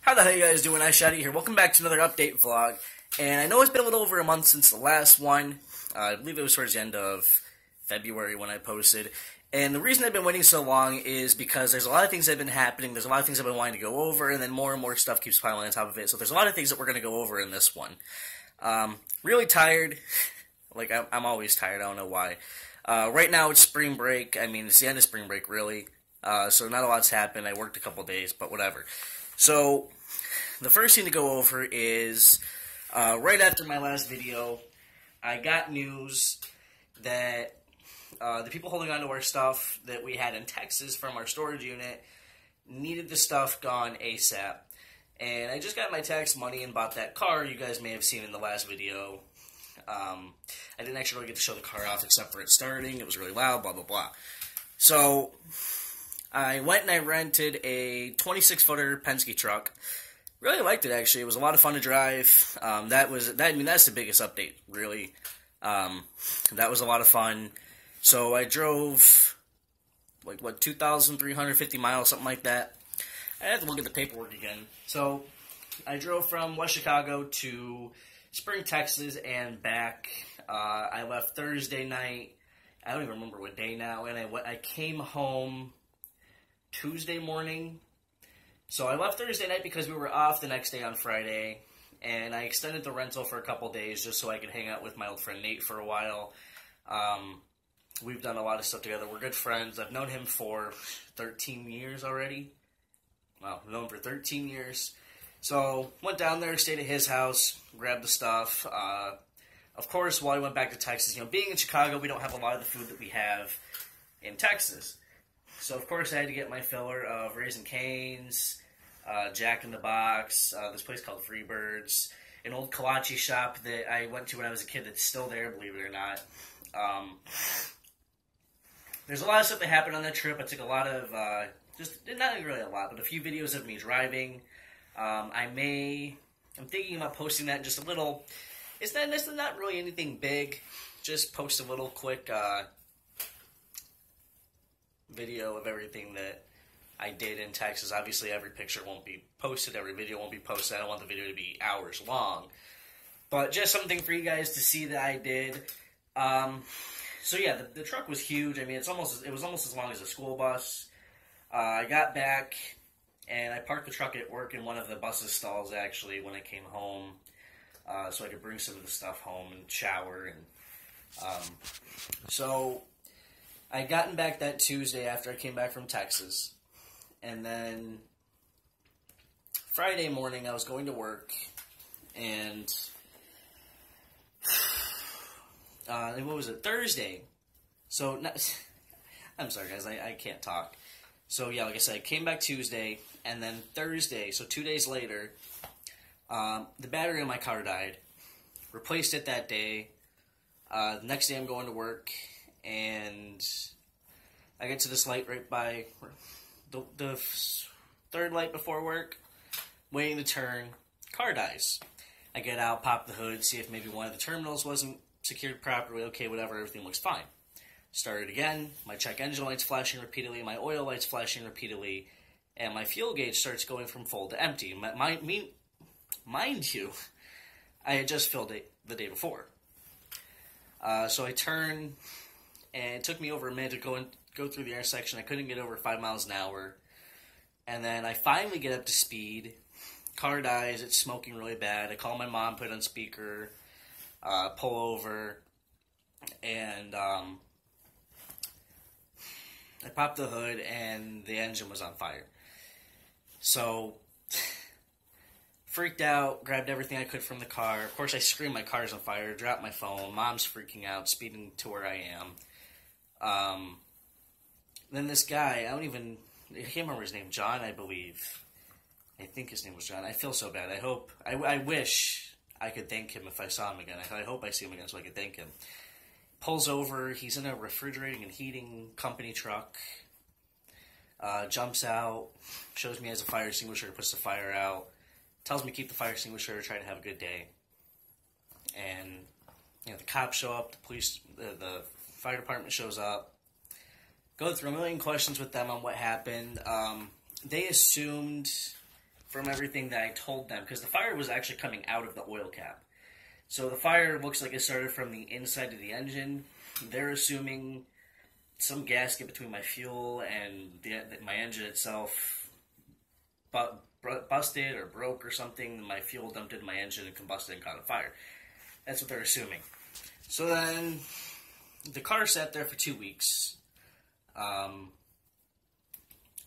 How the hell you guys doing? iShotty here. Welcome back to another update vlog. And I know it's been a little over a month since the last one. I believe it was towards the end of February when I posted. And the reason I've been waiting so long is because there's a lot of things that have been happening. There's a lot of things I've been wanting to go over, and then more and more stuff keeps piling on top of it. So there's a lot of things that we're going to go over in this one. Really tired. Like, I'm always tired. I don't know why. Right now it's spring break. I mean, it's the end of spring break, really. So not a lot's happened. I worked a couple days, but whatever. So, the first thing to go over is, right after my last video, I got news that the people holding on to our stuff that we had in Texas from our storage unit needed the stuff gone ASAP. And I just got my tax money and bought that car you guys may have seen in the last video. I didn't actually really get to show the car off except for it starting. It was really loud, blah, blah, blah. So, I went and I rented a 26-footer Penske truck. Really liked it, actually. It was a lot of fun to drive. That's the biggest update, really. That was a lot of fun. So I drove, 2,350 miles, something like that. I have to look at the paperwork again. So I drove from West Chicago to Spring, Texas, and back. I left Thursday night. I don't even remember what day now. And I came home Tuesday morning. So I left Thursday night because we were off the next day on Friday, and I extended the rental for a couple days just so I could hang out with my old friend Nate for a while. We've done a lot of stuff together. We're good friends. I've known him for 13 years already. Well, I've known him for 13 years. So went down there, stayed at his house, grabbed the stuff. Of course, while I went back to Texas, being in Chicago, we don't have a lot of the food that we have in Texas. So, of course, I had to get my filler of Raising Cane's, Jack in the Box, this place called Freebirds, an old kolache shop that I went to when I was a kid that's still there, believe it or not. There's a lot of stuff that happened on that trip. I took a lot of, not really a lot, but a few videos of me driving. I'm thinking about posting that in just a little, it's not really anything big, just post a little quick, video of everything that I did in Texas. Obviously, every picture won't be posted, every video won't be posted. I don't want the video to be hours long. But just something for you guys to see that I did. So yeah, the truck was huge. I mean, it was almost as long as a school bus. I got back, and I parked the truck at work in one of the bus's stalls, actually, when I came home. So I could bring some of the stuff home and shower. And so I'd gotten back that Tuesday after I came back from Texas, and then Friday morning I was going to work, and what was it, Thursday, so, I'm sorry guys, I can't talk, so yeah, like I said, I came back Tuesday, and then Thursday, so 2 days later, the battery in my car died, replaced it that day. The next day I'm going to work, and I get to this light right by the third light before work, waiting to turn, car dies. I get out, pop the hood, see if maybe one of the terminals wasn't secured properly, okay, whatever, everything looks fine. Start it again, my check engine light's flashing repeatedly, my oil light's flashing repeatedly, and my fuel gauge starts going from full to empty. Mind you, I had just filled it the day before. So I turn, and it took me over a minute to go through the intersection. I couldn't get over 5 miles an hour. And then I finally get up to speed. Car dies. It's smoking really bad. I call my mom, put it on speaker, pull over, and I popped the hood, and the engine was on fire. So, freaked out, grabbed everything I could from the car. Of course, I screamed, my car's on fire, dropped my phone. Mom's freaking out, speeding to where I am. Then this guy, I can't remember his name, John, I believe. I think his name was John. I feel so bad. I wish I could thank him if I saw him again. I hope I see him again so I could thank him. Pulls over, he's in a refrigerating and heating company truck. Jumps out, shows me he has a fire extinguisher, puts the fire out. Tells me keep the fire extinguisher, try to have a good day. And, the cops show up, the fire department shows up. Go through a million questions with them on what happened. They assumed from everything that I told them, because the fire was actually coming out of the oil cap. So the fire looks like it started from the inside of the engine. They're assuming some gasket between my fuel and my engine itself busted or broke or something. My fuel dumped into my engine and combusted and caught on fire. That's what they're assuming. So then the car sat there for 2 weeks.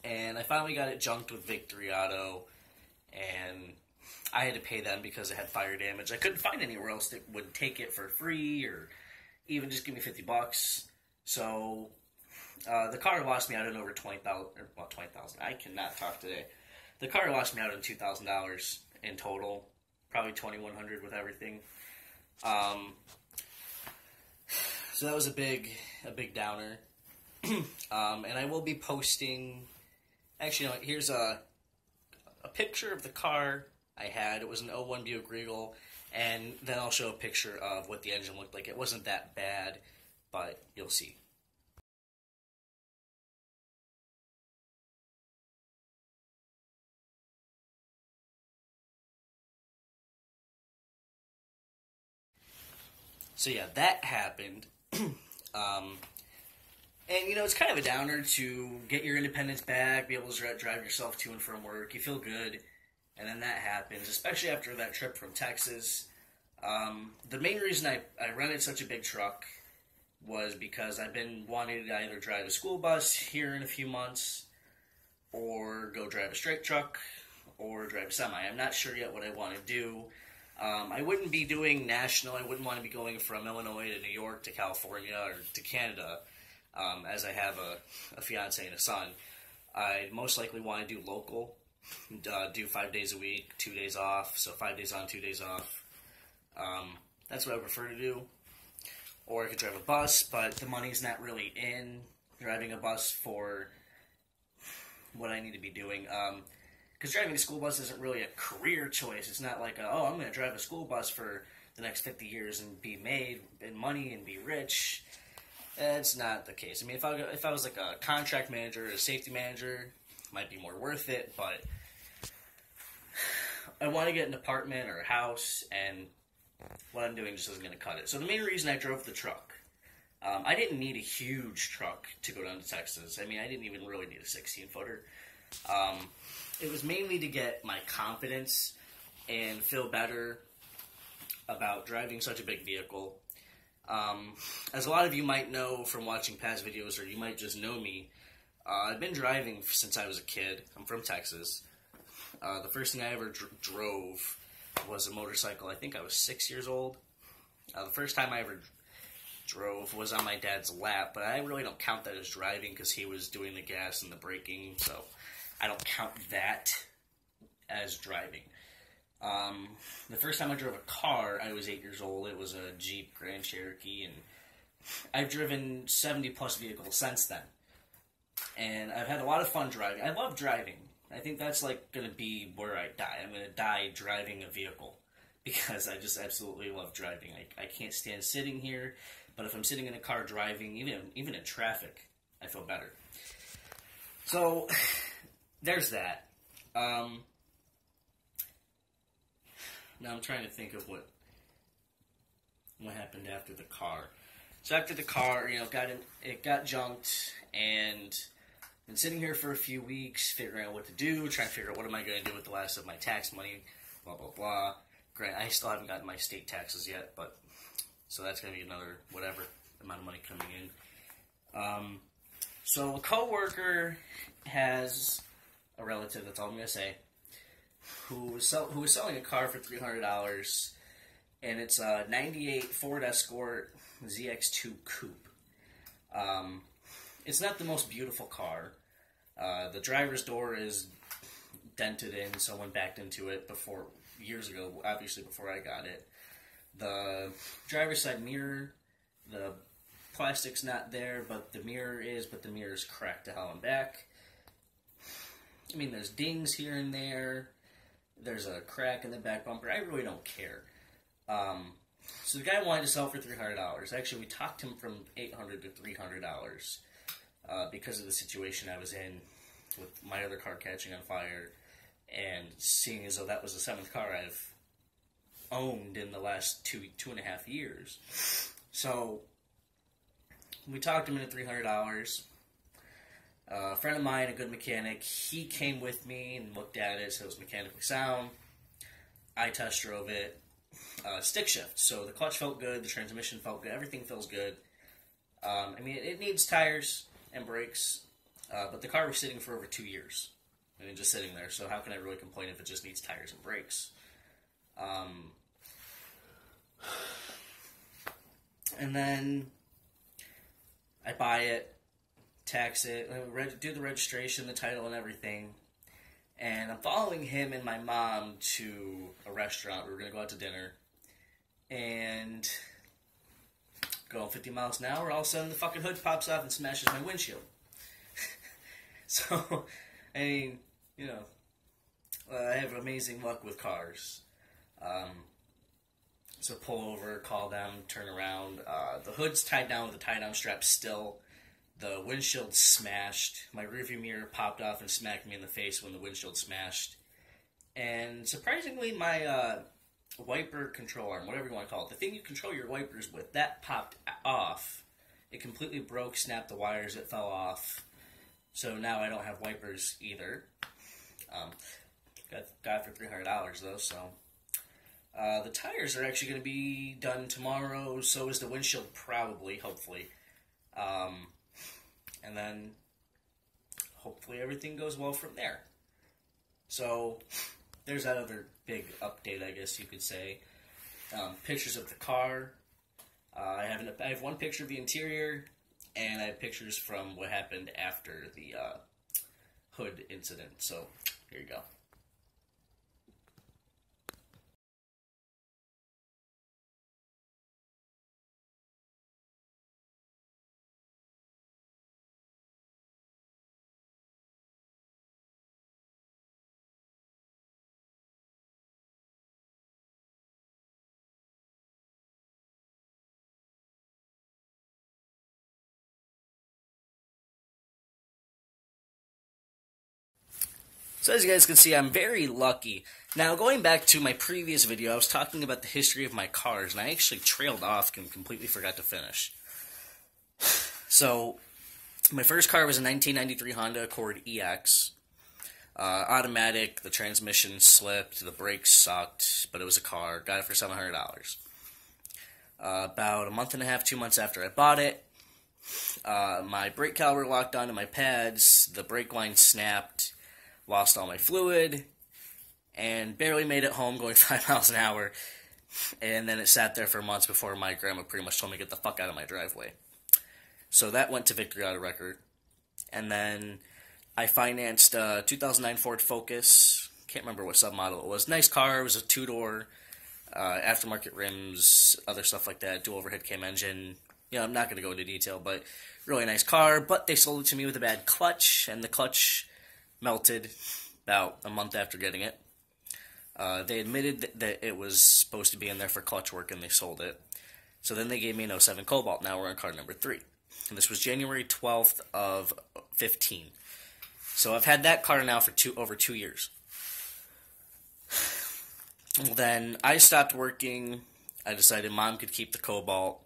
And I finally got it junked with Victory Auto, and I had to pay them because it had fire damage. I couldn't find anywhere else that would take it for free or even just give me $50. So the car lost me out in over $20,000. Well, $20,000. I cannot talk today. The car lost me out in $2,000 in total, probably $2,100 with everything. So that was a big downer. And I will be posting. Actually, no, here's a picture of the car I had. It was an '01 Buick Regal, and then I'll show a picture of what the engine looked like. It wasn't that bad, but you'll see. So yeah, that happened. And, you know, it's kind of a downer to get your independence back, be able to drive yourself to and from work. You feel good, and then that happens, especially after that trip from Texas. The main reason I rented such a big truck was because I've been wanting to either drive a school bus here in a few months, or go drive a straight truck, or drive a semi. I'm not sure yet what I want to do. I wouldn't be doing national. I wouldn't want to be going from Illinois to New York to California or to Canada. As I have a fiance and a son, I most likely want to do local, do 5 days a week, 2 days off, so 5 days on, 2 days off. That's what I prefer to do. Or I could drive a bus, but the money's not really in driving a bus for what I need to be doing. Because driving a school bus isn't really a career choice. It's not like, I'm going to drive a school bus for the next 50 years and be made in money and be rich. It's not the case. I mean, if I was like a contract manager or a safety manager, it might be more worth it, but I want to get an apartment or a house, and what I'm doing just isn't going to cut it. So the main reason I drove the truck, I didn't need a huge truck to go down to Texas. I mean, I didn't even really need a 16-footer. It was mainly to get my confidence and feel better about driving such a big vehicle. As a lot of you might know from watching past videos, or you might just know me, I've been driving since I was a kid. I'm from Texas. The first thing I ever drove was a motorcycle. I think I was 6 years old. The first time I ever drove was on my dad's lap, but I really don't count that as driving because he was doing the gas and the braking, so I don't count that as driving. The first time I drove a car, I was 8 years old. It was a Jeep Grand Cherokee, and I've driven 70-plus vehicles since then. And I've had a lot of fun driving. I love driving. I think that's, like, going to be where I die. I'm going to die driving a vehicle because I just absolutely love driving. I can't stand sitting here, but if I'm sitting in a car driving, even in traffic, I feel better. So, there's that. Now I'm trying to think of what happened after the car. So after the car, it got junked, and been sitting here for a few weeks, figuring out what to do, trying to figure out what am I going to do with the last of my tax money, blah, blah, blah. Grant, I still haven't gotten my state taxes yet, but so that's going to be another whatever amount of money coming in. So a coworker has a relative, that's all I'm going to say, who was selling a car for $300, and it's a 98 Ford Escort ZX2 Coupe. It's not the most beautiful car. The driver's door is dented in, someone backed into it years ago, obviously before I got it. The driver's side mirror, the plastic's not there, but the mirror is cracked to hell and back. I mean, there's dings here and there. There's a crack in the back bumper. I really don't care. So the guy wanted to sell for $300. Actually, we talked him from $800 to $300 because of the situation I was in with my other car catching on fire and seeing as though that was the 7th car I've owned in the last two and a half years. So we talked him into $300. A friend of mine, a good mechanic, he came with me and looked at it, so it was mechanically sound. I test drove it. Stick shift, so the clutch felt good, the transmission felt good, everything feels good. I mean, it needs tires and brakes, but the car was sitting for over 2 years. I mean, just sitting there, so how can I really complain if it just needs tires and brakes? And then I buy it, tax it, do the registration, the title, and everything. And I'm following him and my mom to a restaurant. We were going to go out to dinner. And going 50 miles an hour, all of a sudden the fucking hood pops off and smashes my windshield. So, I mean, you know, I have amazing luck with cars. So pull over, call them, turn around. The hood's tied down with a tie-down strap still. The windshield's smashed. My rearview mirror popped off and smacked me in the face when the windshield smashed. And surprisingly, my wiper control arm, whatever you want to call it, the thing you control your wipers with, that popped off. It completely broke, snapped the wires, it fell off. So now I don't have wipers either. Got it for $300 though, so. The tires are actually going to be done tomorrow, so is the windshield probably, hopefully. And then hopefully everything goes well from there. So there's that other big update, I guess you could say. Pictures of the car. I have one picture of the interior, and I have pictures from what happened after the hood incident. So here you go. So as you guys can see, I'm very lucky. Now, going back to my previous video, I was talking about the history of my cars, and I actually trailed off and completely forgot to finish. So, my first car was a 1993 Honda Accord EX. Automatic, the transmission slipped, the brakes sucked, but it was a car. Got it for $700. About a month and a half, 2 months after I bought it, my brake caliper locked onto my pads, the brake line snapped, lost all my fluid, and barely made it home going 5 miles an hour. And then it sat there for months before my grandma pretty much told me to get the fuck out of my driveway. So that went to Victory Auto Record. And then I financed a 2009 Ford Focus. Can't remember what submodel it was. Nice car. It was a two-door, aftermarket rims, other stuff like that, dual overhead cam engine. You know, I'm not going to go into detail, but really nice car. But they sold it to me with a bad clutch, and the clutch melted about a month after getting it. They admitted that it was supposed to be in there for clutch work, and they sold it. So then they gave me an '07 Cobalt. Now we're on car number 3. And this was January 12th of 15. So I've had that car now for over 2 years. Well, then I stopped working. I decided Mom could keep the Cobalt.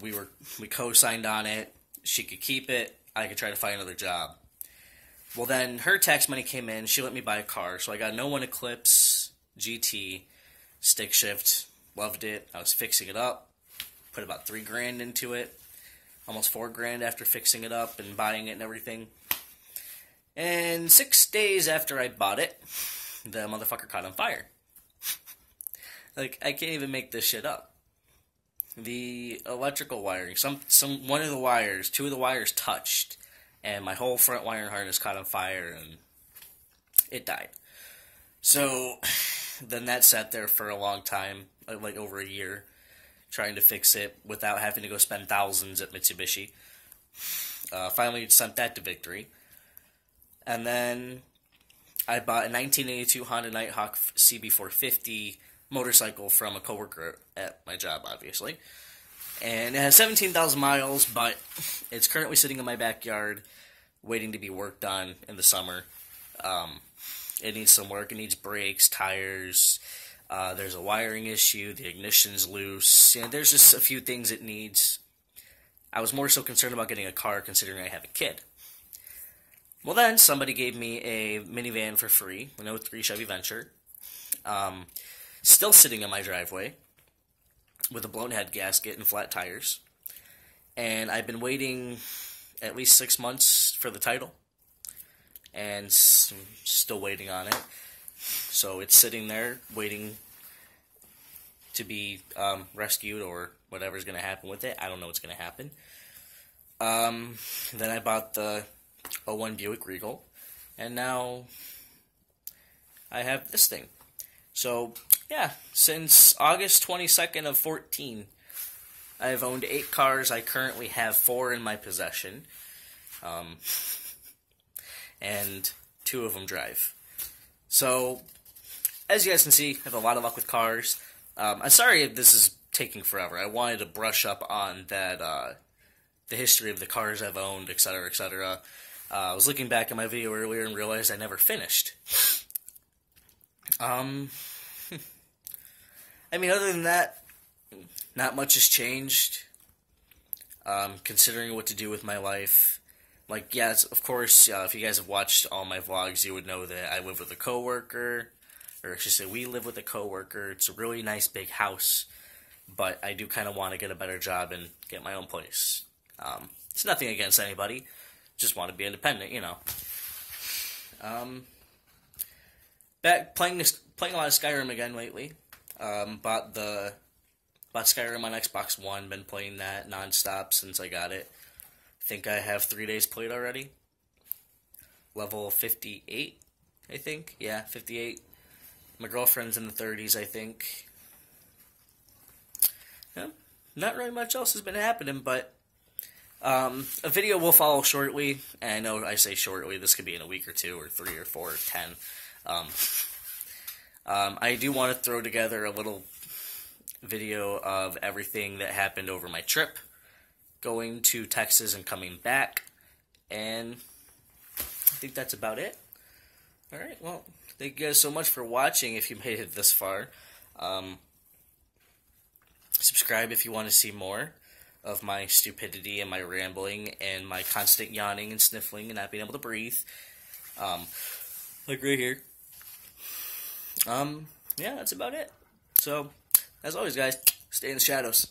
We co-signed on it. She could keep it. I could try to find another job. Well, then her tax money came in. She let me buy a car. So I got an '01 Eclipse GT, stick shift. Loved it. I was fixing it up. Put about $3,000 into it. Almost $4,000 after fixing it up and buying it and everything. And 6 days after I bought it, the motherfucker caught on fire. Like, I can't even make this shit up. The electrical wiring, one of the wires, 2 of the wires touched, and my whole front wiring harness caught on fire, and it died. So, then that sat there for a long time, like over a year, trying to fix it without having to go spend thousands at Mitsubishi. Finally sent that to Victory. And then I bought a 1982 Honda Nighthawk CB450 motorcycle from a coworker at my job, obviously. And it has 17,000 miles, but it's currently sitting in my backyard waiting to be worked on in the summer. it needs some work. It needs brakes, tires. There's a wiring issue. The ignition's loose. And there's just a few things it needs. I was more so concerned about getting a car considering I have a kid. Well, then somebody gave me a minivan for free, an 03 Chevy Venture. Still sitting in my driveway with a blown head gasket and flat tires. And I've been waiting at least 6 months for the title. And still waiting on it. So it's sitting there waiting to be rescued or whatever's going to happen with it. I don't know what's going to happen. Then I bought the 01 Buick Regal, and now I have this thing. So, yeah, since August 22nd of 14, I've owned 8 cars. I currently have 4 in my possession, and 2 of them drive. So, as you guys can see, I have a lot of luck with cars. I'm sorry if this is taking forever. I wanted to brush up on that, the history of the cars I've owned, etc., etc. I was looking back at my video earlier and realized I never finished. I mean, other than that, not much has changed. Considering what to do with my life. Like, yes, of course, if you guys have watched all my vlogs, you would know that I live with a coworker. Or I should say, we live with a coworker. It's a really nice big house. But I do kind of want to get a better job and get my own place. It's nothing against anybody. Just want to be independent, you know. Back playing a lot of Skyrim again lately. Bought Skyrim on Xbox One. Been playing that nonstop since I got it. I think I have 3 days played already. Level 58, I think. Yeah, 58. My girlfriend's in the 30s, I think. Yeah, not really much else has been happening, but a video will follow shortly. And I know I say shortly, this could be in a week or 2 or 3 or 4 or 10. I do want to throw together a little video of everything that happened over my trip, going to Texas and coming back, and I think that's about it. Alright, well, thank you guys so much for watching if you made it this far. Subscribe if you want to see more of my stupidity and my rambling and my constant yawning and sniffling and not being able to breathe. Like right here. Yeah, that's about it. So, as always, guys, stay in the shadows.